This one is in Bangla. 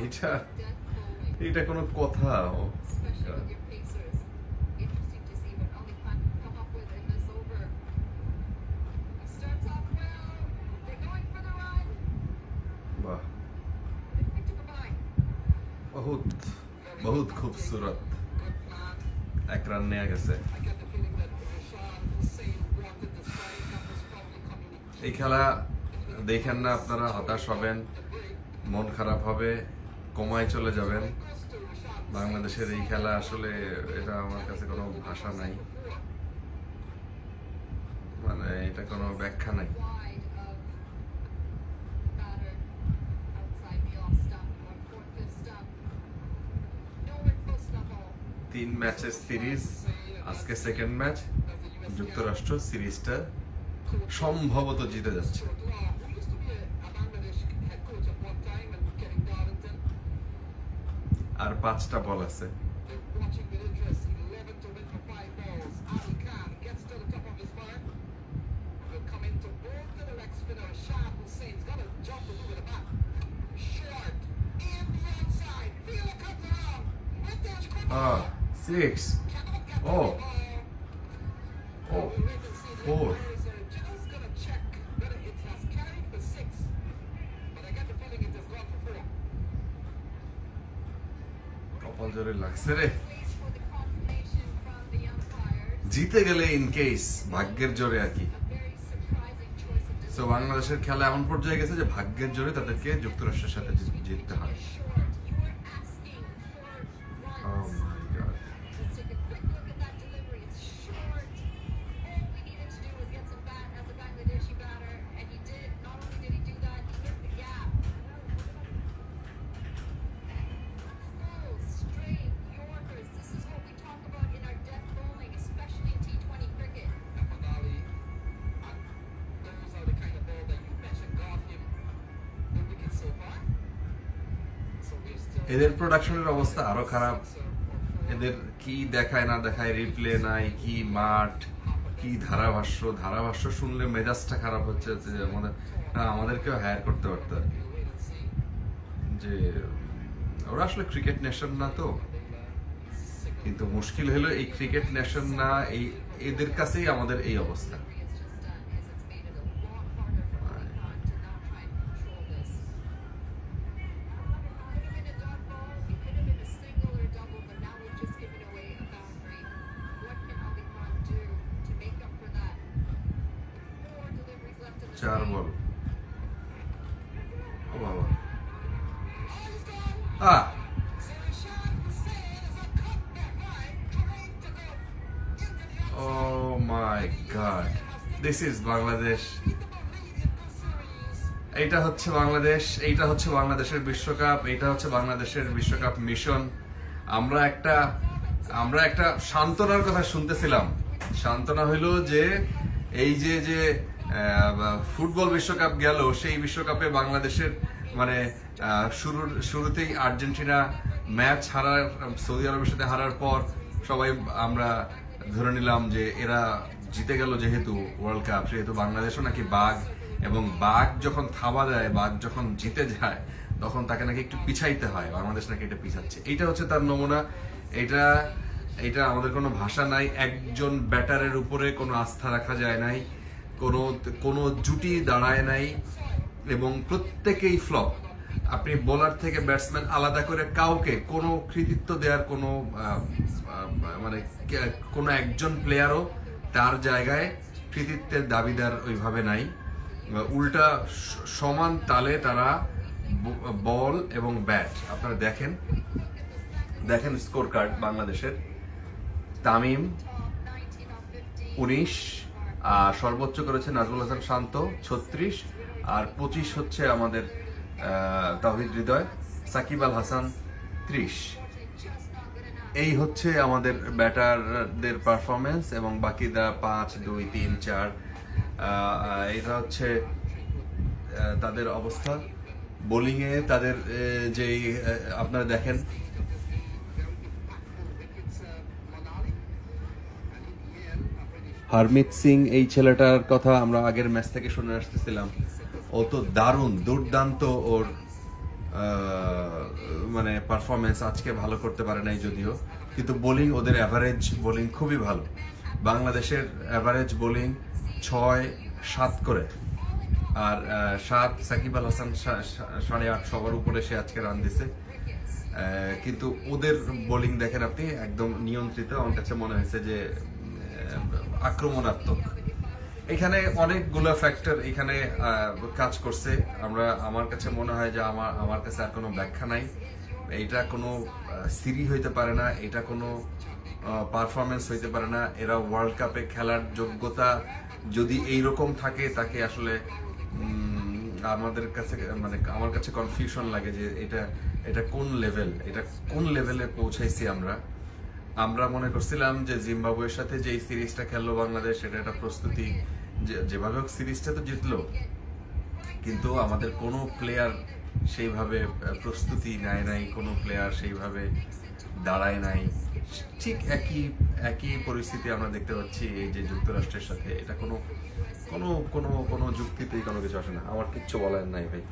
এটা এটা কোনো কথা? বাহ, বহুত বহুত খুবসুরত। এক রান নেওয়া গেছে। এই খেলা দেখেন না আপনারা, হতাশ হবেন, মন খারাপ হবে, কমায় চলে যাবেন। বাংলাদেশের এই খেলা আসলে এটা আমার কাছে কোনো ভাষা নাই, মানে এটা কোনো ব্যাখ্যা নাই। তিন ম্যাচের সিরিজ, আজকে সেকেন্ড ম্যাচ। যুক্তরাষ্ট্র সিরিজটা সম্ভবত জিতে যাচ্ছে। আর 5টা বল আছে। Six. Oh. 4. কপাল জোরে লাগছে রে। জিতে গেলে ইন কেস, ভাগ্যের জোরে আর কি। সো বাংলাদেশের খেলা এমন পর্যায়ে গেছে যে ভাগ্যের জোরে তাদেরকে যুক্তরাষ্ট্রের সাথে জিততে হয়। এদের প্রোডাকশনের অবস্থা আরো খারাপ। এদের কি দেখায় না দেখায়, রিপ্লে নাই, কি মাঠ, কি ধারাভাষ্য শুনলে মেজাজটা খারাপ হচ্ছে যে আমাদেরকেও হায়ার করতে পারতো আর কি। যে ওরা আসলে ক্রিকেট নেশন না তো, কিন্তু মুশকিল হলো এই ক্রিকেট নেশন না, এই এদের কাছেই আমাদের এই অবস্থা। চার বল। ও বাবা, oh my god, this is Bangladesh. এইটা হচ্ছে বাংলাদেশ, এইটা হচ্ছে বাংলাদেশের বিশ্বকাপ, এইটা হচ্ছে বাংলাদেশের বিশ্বকাপ মিশন। আমরা একটা সান্ত্বনার কথা শুনতেছিলাম। সান্ত্বনা হইল যে এই যে ফুটবল বিশ্বকাপ গেল, সেই বিশ্বকাপে বাংলাদেশের মানে শুরুতেই আর্জেন্টিনা ম্যাচ সৌদি আরবের সাথে হারার পর সবাই আমরা ধরে নিলাম যে এরা জিতে গেল, যেহেতু ওয়ার্ল্ড কাপ, সেহেতু বাংলাদেশও নাকি বাঘ, এবং বাঘ যখন থাবা দেয়, বাঘ যখন জিতে যায়, তখন তাকে নাকি একটু পিছাইতে হয়। বাংলাদেশ নাকি এটা পিছাচ্ছে। এইটা হচ্ছে তার নমুনা। এটা আমাদের কোনো ভাষা নাই। একজন ব্যাটারের উপরে কোনো আস্থা রাখা যায় নাই, কোনো জুটি দাঁড়ায় নাই, এবং প্রত্যেকেই ফ্লপ। আপনি বোলার থেকে ব্যাটসম্যান আলাদা করে কাউকে কোনো কৃতিত্ব দেওয়ার মানে কোনো একজন প্লেয়ারও তার জায়গায় কৃতিত্বের দাবিদার ওইভাবে নাই। উল্টা সমান তালে তারা বল এবং ব্যাট। আপনারা দেখেন স্কোর কার্ড বাংলাদেশের। তামিম 19, সর্বোচ্চ করেছে নাজমুল হাসান শান্ত 36, আর 25 হচ্ছে আমাদের তাওহিদ হৃদয়, সাকিব আল হাসান 30। এই হচ্ছে আমাদের ব্যাটারদের পারফরমেন্স, এবং বাকিরা 5, 2, 3, 4। এটা হচ্ছে তাদের অবস্থা। বোলিংয়ে তাদের যেই আপনারা দেখেন, হারমিত সিং, এই ছেলেটার কথা আমরা আগের ম্যাচ থেকে শুনে আসতেছিলাম। ও তো দারুণ দুর্দান্ত ওর মানে পারফরমেন্স আজকে ভালো করতে পারে নাই যদিও, কিন্তু বোলিং ওদের অ্যাভারেজ বোলিং খুবই ভালো। বাংলাদেশের অ্যাভারেজ বোলিং 6-7 করে, আর 7 সাকিব আল হাসান 8.5 সবার উপরে সে আজকে রান দিছে। কিন্তু ওদের বোলিং দেখেন আপনি, একদম নিয়ন্ত্রিত। আমার কাছে মনে হয়েছে যে আক্রমণাত্মক। এখানে অনেকগুলো ফ্যাক্টর এখানে কাজ করছে। আমার কাছে মনে হয় যে আমার কাছে আর কোনো ব্যাখ্যা নাই। এটা কোনো সিরিজ হইতে পারে না, এটা কোনো পারফরমেন্স হইতে পারে না। এরা ওয়ার্ল্ড কাপে খেলার যোগ্যতা যদি এইরকম থাকে, তাকে আসলে আমাদের কাছে মানে আমার কাছে কনফিউশন লাগে যে এটা কোন লেভেল, এটা কোন লেভেলে পৌঁছাইছি আমরা মনে করছিলাম যে জিম্বাবুয়ের সাথে যে সিরিজটা খেললো বাংলাদেশ, এটা একটা প্রস্তুতি, যেভাবে হোক সিরিজটা তো জিতলো, কিন্তু আমাদের কোনো প্লেয়ার সেইভাবে প্রস্তুতি নেয় নাই, কোনো প্লেয়ার সেইভাবে দাঁড়ায় নাই। ঠিক একই পরিস্থিতি আমরা দেখতে পাচ্ছি এই যে যুক্তরাষ্ট্রের সাথে। এটা কোনো কোনো কোনো কোনো যুক্তিতেই কোনো কিছু আসে না। আমার কিচ্ছু বলার নাই ভাই।